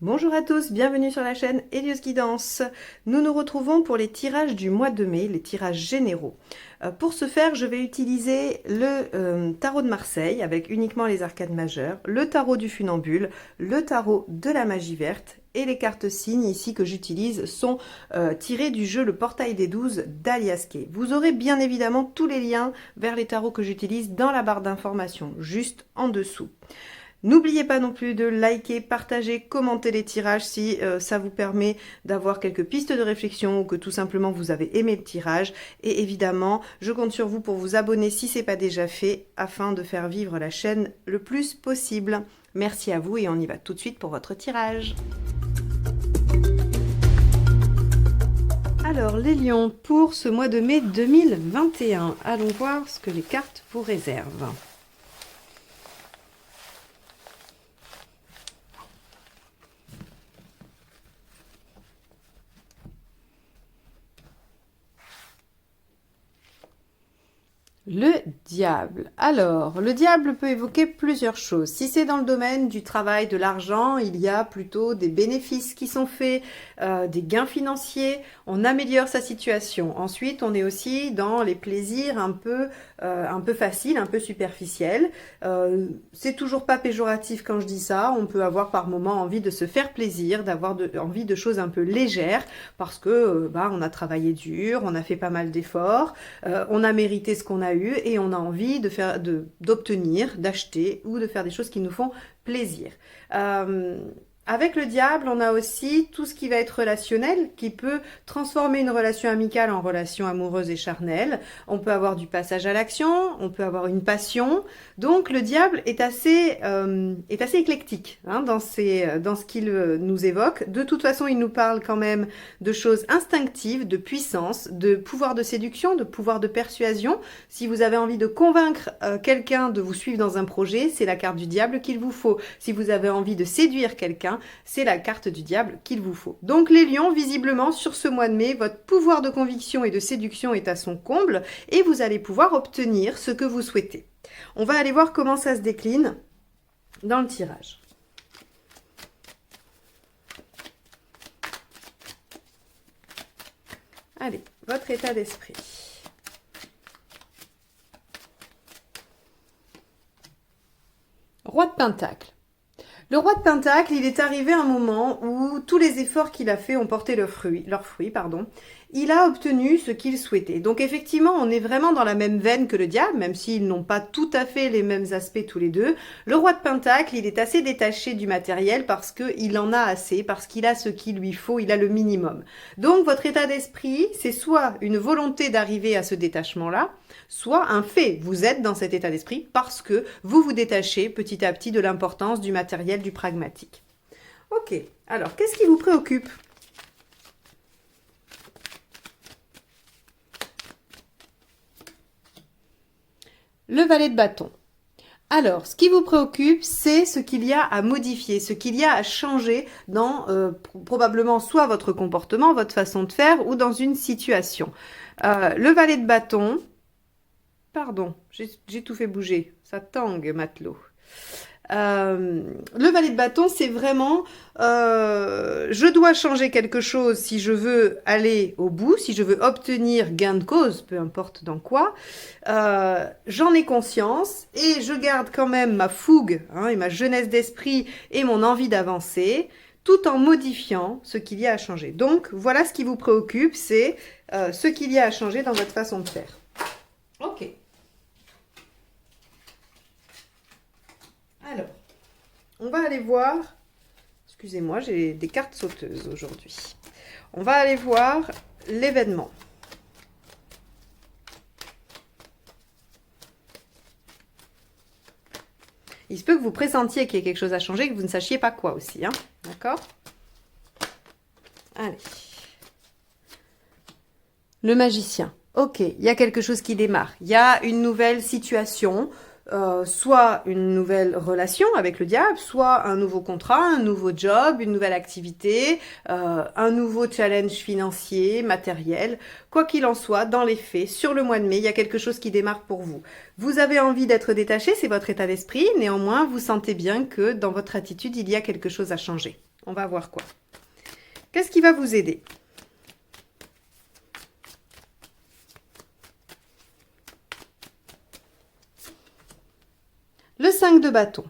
Bonjour à tous, bienvenue sur la chaîne Hélios Guidance. Nous nous retrouvons pour les tirages du mois de mai, les tirages généraux. Pour ce faire, je vais utiliser le tarot de Marseille avec uniquement les arcades majeures, le tarot du funambule, le tarot de la magie verte et les cartes signes ici que j'utilise sont tirées du jeu Le Portail des 12 d'Alias Kay. Vous aurez bien évidemment tous les liens vers les tarots que j'utilise dans la barre d'informations, juste en dessous. N'oubliez pas non plus de liker, partager, commenter les tirages si ça vous permet d'avoir quelques pistes de réflexion ou que tout simplement vous avez aimé le tirage. Et évidemment, je compte sur vous pour vous abonner si ce n'est pas déjà fait afin de faire vivre la chaîne le plus possible. Merci à vous et on y va tout de suite pour votre tirage. Alors les lions, pour ce mois de mai 2021, allons voir ce que les cartes vous réservent. Le diable. Alors, le diable peut évoquer plusieurs choses. Si c'est dans le domaine du travail, de l'argent, il y a plutôt des bénéfices qui sont faits, des gains financiers, on améliore sa situation. Ensuite, on est aussi dans les plaisirs un peu faciles, un peu superficiels. C'est toujours pas péjoratif quand je dis ça. On peut avoir par moments envie de se faire plaisir, d'avoir envie de choses un peu légères parce que on a travaillé dur, on a fait pas mal d'efforts, on a mérité ce qu'on a eu et on a envie d'obtenir, d'acheter ou de faire des choses qui nous font plaisir. Avec le diable, on a aussi tout ce qui va être relationnel, qui peut transformer une relation amicale en relation amoureuse et charnelle. On peut avoir du passage à l'action, on peut avoir une passion. Donc le diable est assez éclectique dans ce qu'il nous évoque. De toute façon, il nous parle quand même de choses instinctives, de puissance, de pouvoir de séduction, de pouvoir de persuasion. Si vous avez envie de convaincre quelqu'un de vous suivre dans un projet, c'est la carte du diable qu'il vous faut. Si vous avez envie de séduire quelqu'un, c'est la carte du diable qu'il vous faut. Donc les lions, visiblement, sur ce mois de mai, votre pouvoir de conviction et de séduction est à son comble et vous allez pouvoir obtenir ce que vous souhaitez. On va aller voir comment ça se décline dans le tirage. Allez, votre état d'esprit. Roi de Pentacle. Le roi de Pentacle, il est arrivé à un moment où tous les efforts qu'il a fait ont porté leurs fruits. Il a obtenu ce qu'il souhaitait. Donc effectivement, on est vraiment dans la même veine que le diable, même s'ils n'ont pas tout à fait les mêmes aspects tous les deux. Le roi de Pentacle, il est assez détaché du matériel parce qu'il en a assez, parce qu'il a ce qu'il lui faut, il a le minimum. Donc votre état d'esprit, c'est soit une volonté d'arriver à ce détachement-là, soit un fait. Vous êtes dans cet état d'esprit parce que vous vous détachez petit à petit de l'importance du matériel, du pragmatique. Ok, alors qu'est-ce qui vous préoccupe ? Le valet de bâton. Alors, ce qui vous préoccupe, c'est ce qu'il y a à modifier, ce qu'il y a à changer dans probablement soit votre comportement, votre façon de faire ou dans une situation. Le valet de bâton, pardon, j'ai tout fait bouger, ça tangue, matelot. Le valet de bâton, c'est vraiment je dois changer quelque chose si je veux aller au bout, si je veux obtenir gain de cause, peu importe dans quoi. J'en ai conscience et je garde quand même ma fougue et ma jeunesse d'esprit et mon envie d'avancer tout en modifiant ce qu'il y a à changer. Donc voilà ce qui vous préoccupe, c'est ce qu'il y a à changer dans votre façon de faire. Ok. Alors, on va aller voir, excusez-moi, j'ai des cartes sauteuses aujourd'hui. On va aller voir l'événement. Il se peut que vous pressentiez qu'il y ait quelque chose à changer, que vous ne sachiez pas quoi aussi, hein, d'accord ? Allez. Le magicien. Ok, il y a quelque chose qui démarre. Il y a une nouvelle situation. Soit une nouvelle relation avec le diable, soit un nouveau contrat, un nouveau job, une nouvelle activité, un nouveau challenge financier, matériel. Quoi qu'il en soit, dans les faits, sur le mois de mai, il y a quelque chose qui démarre pour vous. Vous avez envie d'être détaché, c'est votre état d'esprit. Néanmoins, vous sentez bien que dans votre attitude, il y a quelque chose à changer. On va voir quoi. Qu'est-ce qui va vous aider? Le 5 de bâton.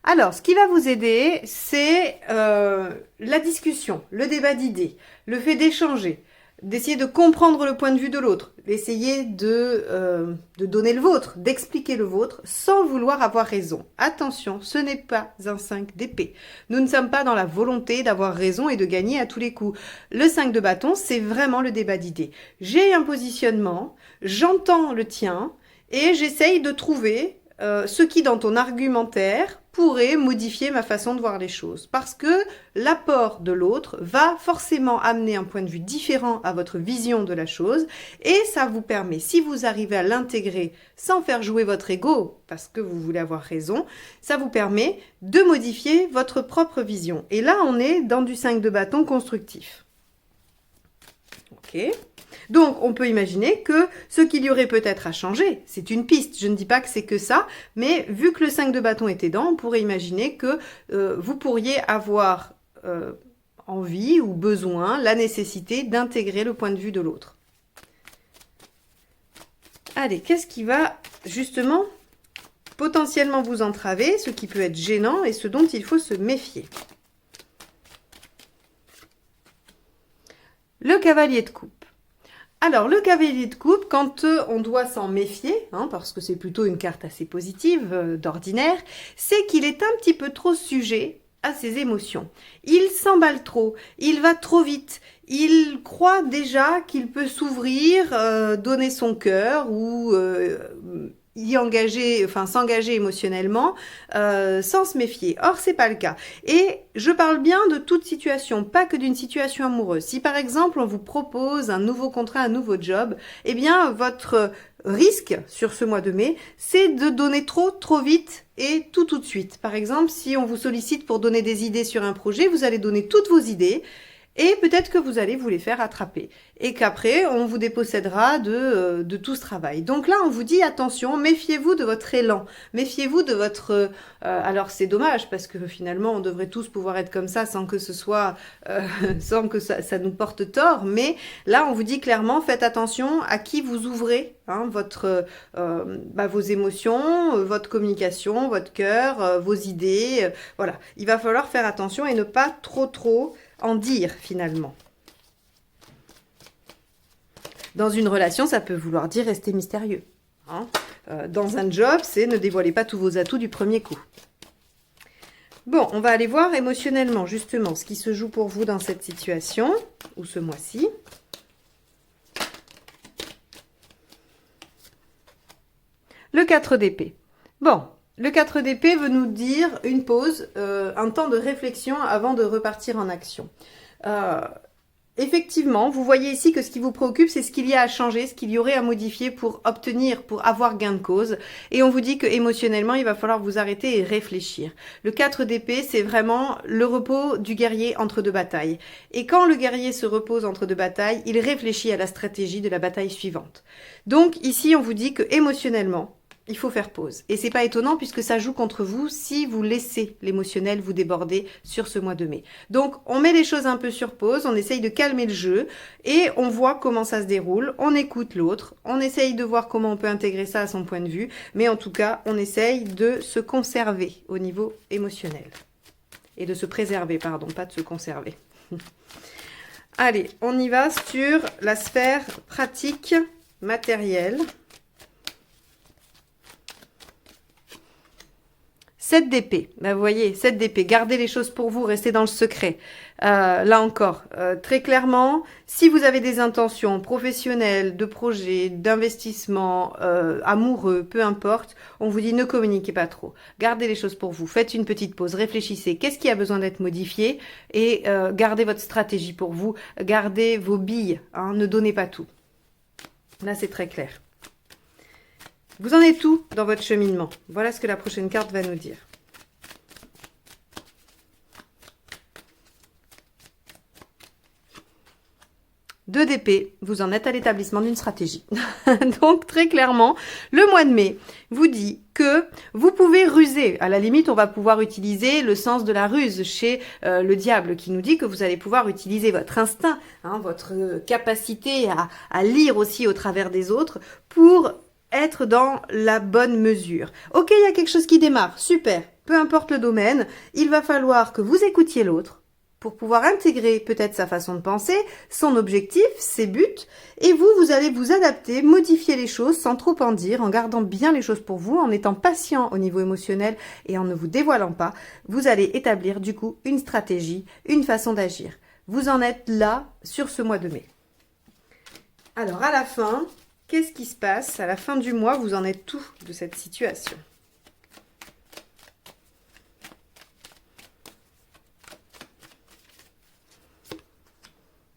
Alors, ce qui va vous aider, c'est la discussion, le débat d'idées, le fait d'échanger, d'essayer de comprendre le point de vue de l'autre, d'essayer de donner le vôtre, d'expliquer le vôtre sans vouloir avoir raison. Attention, ce n'est pas un 5 d'épée. Nous ne sommes pas dans la volonté d'avoir raison et de gagner à tous les coups. Le 5 de bâton, c'est vraiment le débat d'idées. J'ai un positionnement, j'entends le tien et j'essaye de trouver ce qui, dans ton argumentaire, pourrait modifier ma façon de voir les choses. Parce que l'apport de l'autre va forcément amener un point de vue différent à votre vision de la chose et ça vous permet, si vous arrivez à l'intégrer sans faire jouer votre ego, parce que vous voulez avoir raison, ça vous permet de modifier votre propre vision. Et là, on est dans du 5 de bâton constructif. Ok. Donc, on peut imaginer que ce qu'il y aurait peut-être à changer, c'est une piste, je ne dis pas que c'est que ça, mais vu que le 5 de bâton est aidant, on pourrait imaginer que vous pourriez avoir envie ou besoin, la nécessité d'intégrer le point de vue de l'autre. Allez, qu'est-ce qui va justement potentiellement vous entraver, ce qui peut être gênant et ce dont il faut se méfier? Le cavalier de coupe. Alors, le cavalier de coupe, quand on doit s'en méfier, hein, parce que c'est plutôt une carte assez positive d'ordinaire, c'est qu'il est un petit peu trop sujet à ses émotions. Il s'emballe trop, il va trop vite, il croit déjà qu'il peut s'ouvrir, donner son cœur ou y engager, enfin s'engager émotionnellement sans se méfier. Or, c'est pas le cas. Et je parle bien de toute situation, pas que d'une situation amoureuse. Si par exemple on vous propose un nouveau contrat, un nouveau job, eh bien votre risque sur ce mois de mai, c'est de donner trop vite et tout de suite. Par exemple, si on vous sollicite pour donner des idées sur un projet, vous allez donner toutes vos idées. Et peut-être que vous allez vous les faire attraper. Et qu'après, on vous dépossédera de tout ce travail. Donc là, on vous dit, attention, méfiez-vous de votre élan. Méfiez-vous de votre... alors, c'est dommage, parce que finalement, on devrait tous pouvoir être comme ça sans que ce soit... sans que ça nous porte tort. Mais là, on vous dit clairement, faites attention à qui vous ouvrez hein, vos émotions, votre communication, votre cœur, vos idées. Voilà, il va falloir faire attention et ne pas trop en dire finalement. Dans une relation, ça peut vouloir dire rester mystérieux. Hein. Dans un job, c'est ne dévoilez pas tous vos atouts du premier coup. Bon, on va aller voir émotionnellement justement ce qui se joue pour vous dans cette situation ou ce mois-ci. Le 4 d'épée. Bon. Le 4 d'épée veut nous dire une pause, un temps de réflexion avant de repartir en action. Effectivement, vous voyez ici que ce qui vous préoccupe, c'est ce qu'il y a à changer, ce qu'il y aurait à modifier pour obtenir, pour avoir gain de cause. Et on vous dit que émotionnellement, il va falloir vous arrêter et réfléchir. Le 4 d'épée, c'est vraiment le repos du guerrier entre deux batailles. Et quand le guerrier se repose entre deux batailles, il réfléchit à la stratégie de la bataille suivante. Donc ici, on vous dit que émotionnellement, il faut faire pause. Et c'est pas étonnant puisque ça joue contre vous si vous laissez l'émotionnel vous déborder sur ce mois de mai. Donc, on met les choses un peu sur pause, on essaye de calmer le jeu et on voit comment ça se déroule, on écoute l'autre, on essaye de voir comment on peut intégrer ça à son point de vue, mais en tout cas, on essaye de se conserver au niveau émotionnel. Et de se préserver, pardon, pas de se conserver. Allez, on y va sur la sphère pratique, matérielle. 7 d'épée, ben vous voyez, 7 d'épée, gardez les choses pour vous, restez dans le secret. Là encore, très clairement, si vous avez des intentions professionnelles, de projet, d'investissement, amoureux, peu importe, on vous dit ne communiquez pas trop. Gardez les choses pour vous, faites une petite pause, réfléchissez, qu'est-ce qui a besoin d'être modifié et gardez votre stratégie pour vous, gardez vos billes, hein, ne donnez pas tout. Là, c'est très clair. Vous en êtes où dans votre cheminement? Voilà ce que la prochaine carte va nous dire. 2 d'épée, vous en êtes à l'établissement d'une stratégie. Donc très clairement, le mois de mai vous dit que vous pouvez ruser. À la limite, on va pouvoir utiliser le sens de la ruse chez le diable qui nous dit que vous allez pouvoir utiliser votre instinct, hein, votre capacité à lire aussi au travers des autres pour être dans la bonne mesure. Ok, il y a quelque chose qui démarre, super. Peu importe le domaine, il va falloir que vous écoutiez l'autre pour pouvoir intégrer peut-être sa façon de penser, son objectif, ses buts, et vous allez vous adapter, modifier les choses sans trop en dire, en gardant bien les choses pour vous, en étant patient au niveau émotionnel et en ne vous dévoilant pas. Vous allez établir du coup une stratégie, une façon d'agir. Vous en êtes là sur ce mois de mai. Alors à la fin, qu'est-ce qui se passe? À la fin du mois, vous en êtes tout de cette situation.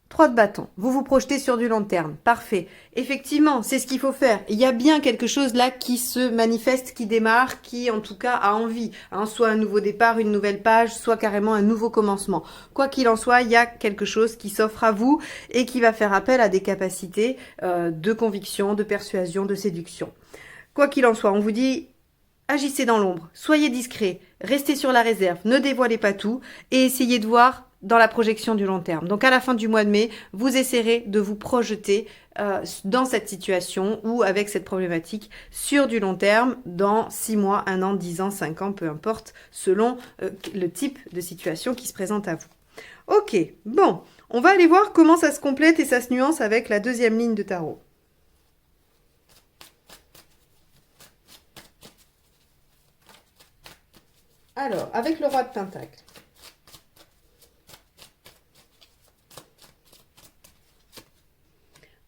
3 de bâton. Vous vous projetez sur du long terme. Parfait. Effectivement, c'est ce qu'il faut faire. Il y a bien quelque chose là qui se manifeste, qui démarre, qui en tout cas a envie. Hein, soit un nouveau départ, une nouvelle page, soit carrément un nouveau commencement. Quoi qu'il en soit, il y a quelque chose qui s'offre à vous et qui va faire appel à des capacités de conviction, de persuasion, de séduction. Quoi qu'il en soit, on vous dit... Agissez dans l'ombre, soyez discret, restez sur la réserve, ne dévoilez pas tout et essayez de voir dans la projection du long terme. Donc à la fin du mois de mai, vous essaierez de vous projeter dans cette situation ou avec cette problématique sur du long terme, dans 6 mois, 1 an, 10 ans, 5 ans, peu importe, selon le type de situation qui se présente à vous. Ok, bon, on va aller voir comment ça se complète et ça se nuance avec la deuxième ligne de tarot. Alors, avec le roi de Pentacle.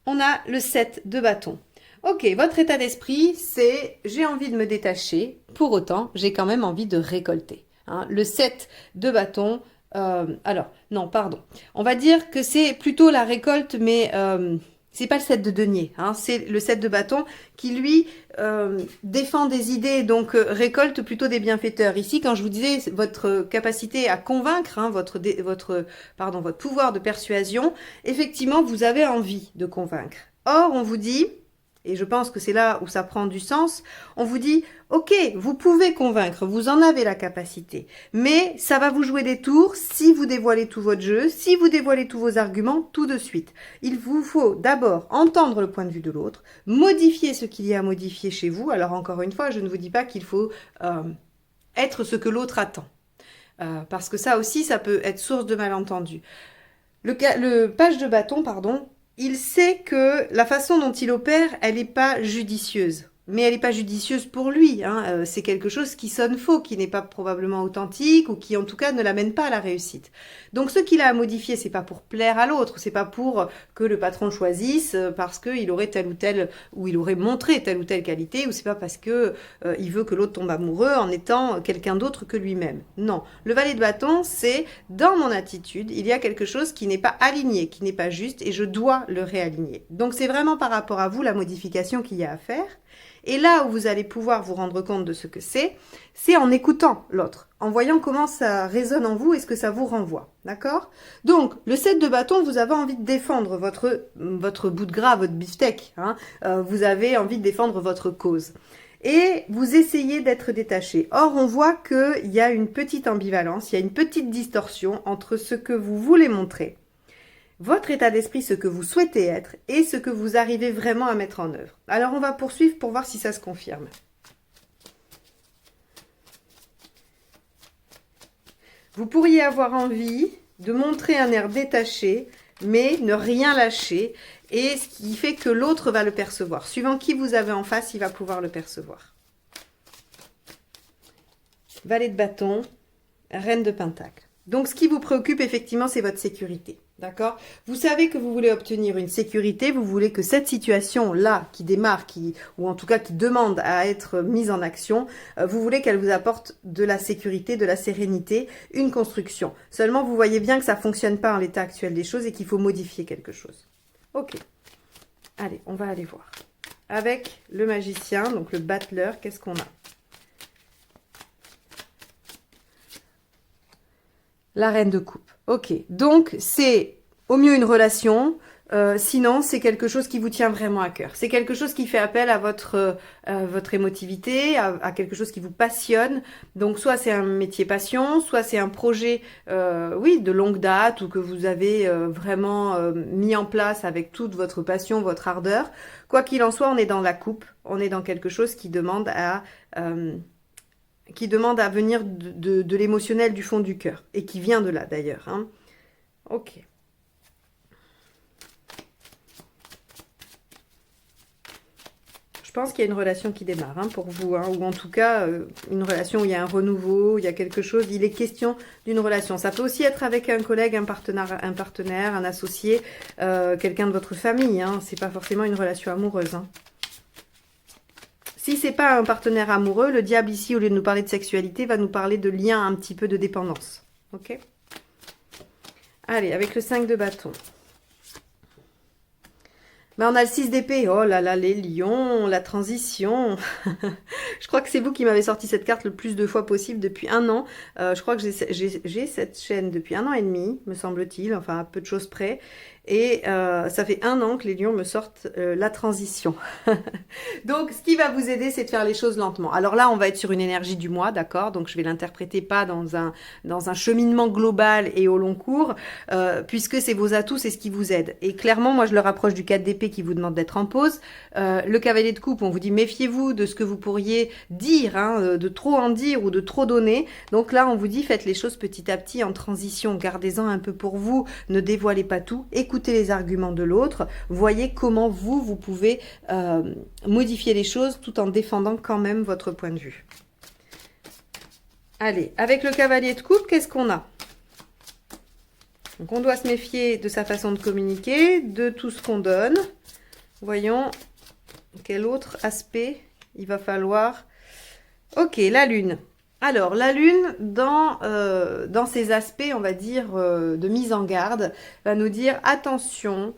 On a le 7 de bâton. Ok, votre état d'esprit, c'est j'ai envie de me détacher, pour autant, j'ai quand même envie de récolter. Hein, le 7 de bâton, alors, non, pardon. On va dire que c'est plutôt la récolte, mais c'est pas le 7 de denier. Hein, c'est le 7 de bâton qui, lui, défend des idées, donc récolte plutôt des bienfaiteurs. Ici, quand je vous disais votre capacité à convaincre, hein, votre pouvoir de persuasion, effectivement, vous avez envie de convaincre. Or, on vous dit, et je pense que c'est là où ça prend du sens, on vous dit, ok, vous pouvez convaincre, vous en avez la capacité, mais ça va vous jouer des tours si vous dévoilez tout votre jeu, si vous dévoilez tous vos arguments tout de suite. Il vous faut d'abord entendre le point de vue de l'autre, modifier ce qu'il y a à modifier chez vous. Alors encore une fois, je ne vous dis pas qu'il faut être ce que l'autre attend, parce que ça aussi, ça peut être source de malentendus. Le page de bâton, pardon, il sait que la façon dont il opère, elle n'est pas judicieuse. Mais elle n'est pas judicieuse pour lui. Hein. C'est quelque chose qui sonne faux, qui n'est pas probablement authentique ou qui en tout cas ne l'amène pas à la réussite. Donc ce qu'il a à modifier, c'est pas pour plaire à l'autre, c'est pas pour que le patron choisisse parce qu'il aurait telle ou telle, ou il aurait montré telle ou telle qualité, ou c'est pas parce que il veut que l'autre tombe amoureux en étant quelqu'un d'autre que lui-même. Non, le valet de bâton, c'est dans mon attitude, il y a quelque chose qui n'est pas aligné, qui n'est pas juste, et je dois le réaligner. Donc c'est vraiment par rapport à vous la modification qu'il y a à faire. Et là où vous allez pouvoir vous rendre compte de ce que c'est en écoutant l'autre, en voyant comment ça résonne en vous et ce que ça vous renvoie. D'accord? Donc, le 7 de bâton, vous avez envie de défendre votre bout de gras, votre beefsteak. Hein, vous avez envie de défendre votre cause. Et vous essayez d'être détaché. Or, on voit qu'il y a une petite ambivalence, il y a une petite distorsion entre ce que vous voulez montrer, votre état d'esprit, ce que vous souhaitez être et ce que vous arrivez vraiment à mettre en œuvre. Alors, on va poursuivre pour voir si ça se confirme. Vous pourriez avoir envie de montrer un air détaché, mais ne rien lâcher, et ce qui fait que l'autre va le percevoir. Suivant qui vous avez en face, il va pouvoir le percevoir. Valet de bâton, reine de pentacle. Donc, ce qui vous préoccupe, effectivement, c'est votre sécurité. D'accord? Vous savez que vous voulez obtenir une sécurité, vous voulez que cette situation-là qui démarre, ou en tout cas qui demande à être mise en action, vous voulez qu'elle vous apporte de la sécurité, de la sérénité, une construction. Seulement, vous voyez bien que ça ne fonctionne pas en l'état actuel des choses et qu'il faut modifier quelque chose. Ok. Allez, on va aller voir. Avec le magicien, donc le battleur, qu'est-ce qu'on a? La reine de coupe. Ok, donc c'est au mieux une relation, Sinon, c'est quelque chose qui vous tient vraiment à cœur. C'est quelque chose qui fait appel à votre émotivité, à quelque chose qui vous passionne. Donc, soit c'est un métier passion, soit c'est un projet, oui, de longue date ou que vous avez vraiment mis en place avec toute votre passion, votre ardeur. Quoi qu'il en soit, on est dans la coupe. On est dans quelque chose qui demande à venir de l'émotionnel du fond du cœur et qui vient de là d'ailleurs. Hein. Ok. Je pense qu'il y a une relation qui démarre hein, pour vous, hein, ou en tout cas une relation où il y a un renouveau, il y a quelque chose, il est question d'une relation. Ça peut aussi être avec un collègue, un partenaire, un associé, quelqu'un de votre famille, hein, c'est pas forcément une relation amoureuse. Hein. Si c'est pas un partenaire amoureux, le diable ici, au lieu de nous parler de sexualité, va nous parler de lien un petit peu de dépendance. Ok? Allez, avec le 5 de bâton. Ben, on a le 6 d'épée. Oh là là, les lions, la transition. Je crois que c'est vous qui m'avez sorti cette carte le plus de fois possible depuis un an. Je crois que j'ai cette chaîne depuis 1 an et demi, me semble-t-il, enfin à peu de choses près. Et ça fait 1 an que les lions me sortent la transition. Donc, ce qui va vous aider, c'est de faire les choses lentement. Alors là, on va être sur une énergie du mois, d'accord? Donc, je vais l'interpréter pas dans un cheminement global et au long cours, puisque c'est vos atouts, c'est ce qui vous aide. Et clairement, moi, je le rapproche du 4 d'épée qui vous demande d'être en pause. Le cavalier de coupe, on vous dit méfiez-vous de ce que vous pourriez dire, hein, de trop en dire ou de trop donner. Donc là, on vous dit faites les choses petit à petit en transition. Gardez-en un peu pour vous, ne dévoilez pas tout. Écoutez les arguments de l'autre, voyez comment vous pouvez modifier les choses tout en défendant quand même votre point de vue. Allez, avec le cavalier de coupe, qu'est-ce qu'on a? Donc on doit se méfier de sa façon de communiquer, de tout ce qu'on donne. Voyons quel autre aspect il va falloir. Ok, la lune. Alors, la lune, dans ses aspects, on va dire, de mise en garde, va nous dire attention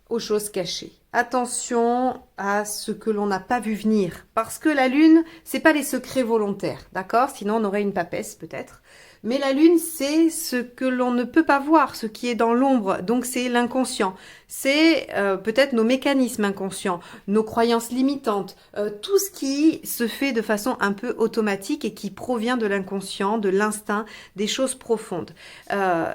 aux choses cachées. Attention à ce que l'on n'a pas vu venir. Parce que la lune, c'est pas les secrets volontaires, d'accord? Sinon, on aurait une papesse, peut-être. Mais la lune, c'est ce que l'on ne peut pas voir, ce qui est dans l'ombre. Donc, c'est l'inconscient. C'est peut-être nos mécanismes inconscients, nos croyances limitantes, tout ce qui se fait de façon un peu automatique et qui provient de l'inconscient, de l'instinct, des choses profondes.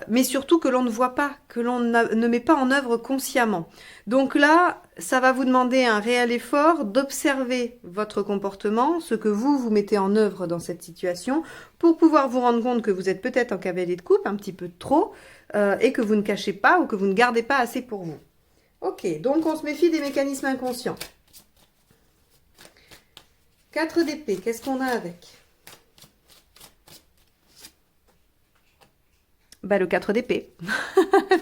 Mais surtout que l'on ne voit pas, que l'on ne met pas en œuvre consciemment. Donc là, ça va vous demander un réel effort d'observer votre comportement, ce que vous mettez en œuvre dans cette situation, pour pouvoir vous rendre compte que vous êtes peut-être en cavalier de coupe, un petit peu trop, et que vous ne cachez pas ou que vous ne gardez pas assez pour vous. Ok, donc on se méfie des mécanismes inconscients. 4 d'épée, qu'est-ce qu'on a avec? Bah, le 4 d'épée.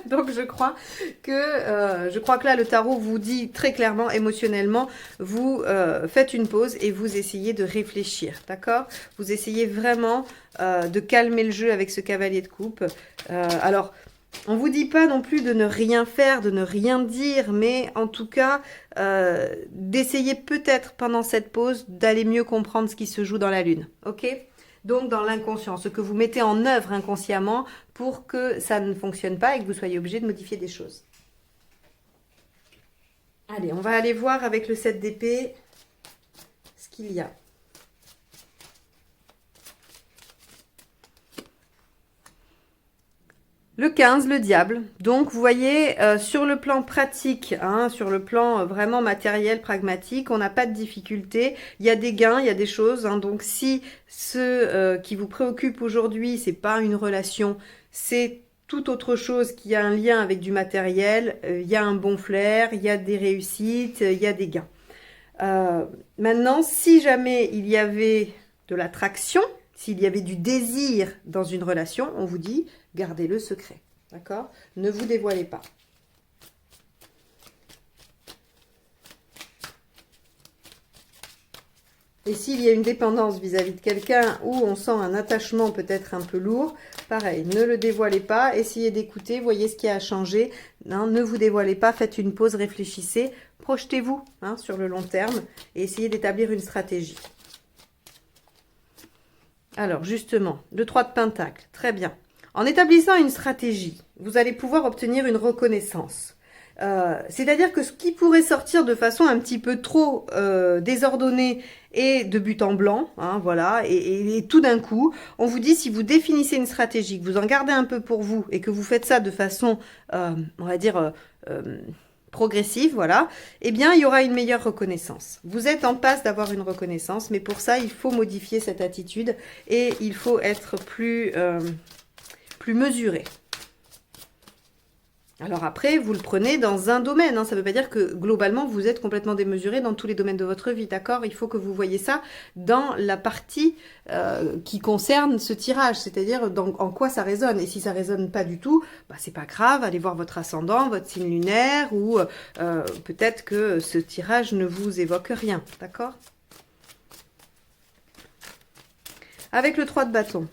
Donc je crois que là le tarot vous dit très clairement émotionnellement, vous faites une pause et vous essayez de réfléchir, d'accord? Vous essayez vraiment de calmer le jeu avec ce cavalier de coupe. Alors on vous dit pas non plus de ne rien faire, de ne rien dire, mais en tout cas d'essayer peut-être pendant cette pause d'aller mieux comprendre ce qui se joue dans la lune, ok? Donc dans l'inconscient, ce que vous mettez en œuvre inconsciemment pour que ça ne fonctionne pas et que vous soyez obligé de modifier des choses. Allez, on va aller voir avec le 7 d'épée ce qu'il y a. Le 15, le diable. Donc, vous voyez, sur le plan pratique, hein, sur le plan vraiment matériel, pragmatique, on n'a pas de difficulté. Il y a des gains, il y a des choses. Hein, donc, si ce qui vous préoccupe aujourd'hui, c'est pas une relation, c'est tout autre chose qui a un lien avec du matériel, il y a un bon flair, il y a des réussites, il y a des gains. Maintenant, si jamais il y avait de l'attraction, s'il y avait du désir dans une relation, on vous dit, gardez-le secret, d'accord? Ne vous dévoilez pas. Et s'il y a une dépendance vis-à-vis de quelqu'un où on sent un attachement peut-être un peu lourd, pareil, ne le dévoilez pas, essayez d'écouter, voyez ce qui a changé. Non, ne vous dévoilez pas, faites une pause, réfléchissez, projetez-vous hein, sur le long terme et essayez d'établir une stratégie. Alors, justement, le 3 de Pentacle, très bien. En établissant une stratégie, vous allez pouvoir obtenir une reconnaissance. C'est-à-dire que ce qui pourrait sortir de façon un petit peu trop désordonnée et de but en blanc, hein, voilà, et tout d'un coup, on vous dit si vous définissez une stratégie, que vous en gardez un peu pour vous et que vous faites ça de façon, on va dire, progressive, voilà, eh bien, il y aura une meilleure reconnaissance. Vous êtes en passe d'avoir une reconnaissance, mais pour ça, il faut modifier cette attitude et il faut être plus mesuré. Alors après, vous le prenez dans un domaine, hein. Ça ne veut pas dire que globalement, vous êtes complètement démesuré dans tous les domaines de votre vie, d'accord? Il faut que vous voyez ça dans la partie qui concerne ce tirage, c'est-à-dire en quoi ça résonne. Et si ça résonne pas du tout, bah, c'est pas grave, allez voir votre ascendant, votre signe lunaire, ou peut-être que ce tirage ne vous évoque rien, d'accord? Avec le 3 de bâton.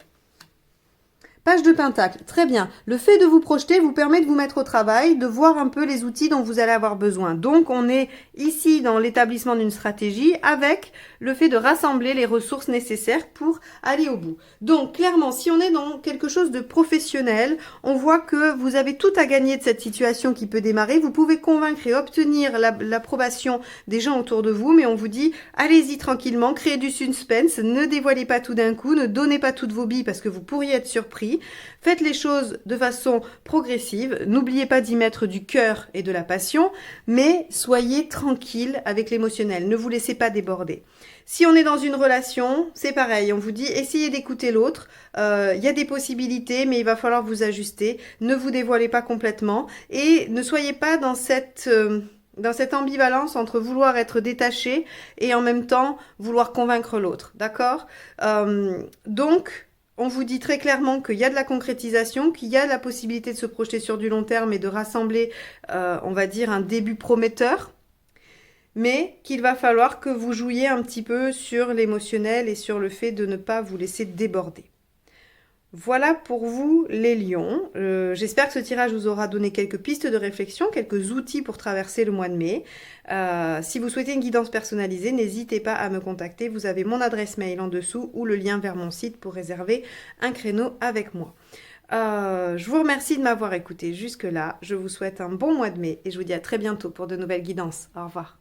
Page de Pentacle, très bien. Le fait de vous projeter vous permet de vous mettre au travail, de voir un peu les outils dont vous allez avoir besoin. Donc, on est ici dans l'établissement d'une stratégie avec le fait de rassembler les ressources nécessaires pour aller au bout. Donc, clairement, si on est dans quelque chose de professionnel, on voit que vous avez tout à gagner de cette situation qui peut démarrer. Vous pouvez convaincre et obtenir l'approbation des gens autour de vous, mais on vous dit, allez-y tranquillement, créez du suspense, ne dévoilez pas tout d'un coup, ne donnez pas toutes vos billes parce que vous pourriez être surpris. Faites les choses de façon progressive. N'oubliez pas d'y mettre du cœur et de la passion, mais soyez tranquille avec l'émotionnel. Ne vous laissez pas déborder. Si on est dans une relation, c'est pareil. On vous dit, essayez d'écouter l'autre. Il y a des possibilités, mais il va falloir vous ajuster. Ne vous dévoilez pas complètement et ne soyez pas dans cette ambivalence entre vouloir être détaché et en même temps vouloir convaincre l'autre. D'accord? Donc, on vous dit très clairement qu'il y a de la concrétisation, qu'il y a la possibilité de se projeter sur du long terme et de rassembler, on va dire, un début prometteur, mais qu'il va falloir que vous jouiez un petit peu sur l'émotionnel et sur le fait de ne pas vous laisser déborder. Voilà pour vous les lions. J'espère que ce tirage vous aura donné quelques pistes de réflexion, quelques outils pour traverser le mois de mai. Si vous souhaitez une guidance personnalisée, n'hésitez pas à me contacter. Vous avez mon adresse mail en dessous ou le lien vers mon site pour réserver un créneau avec moi. Je vous remercie de m'avoir écouté jusque-là. Je vous souhaite un bon mois de mai et je vous dis à très bientôt pour de nouvelles guidances. Au revoir.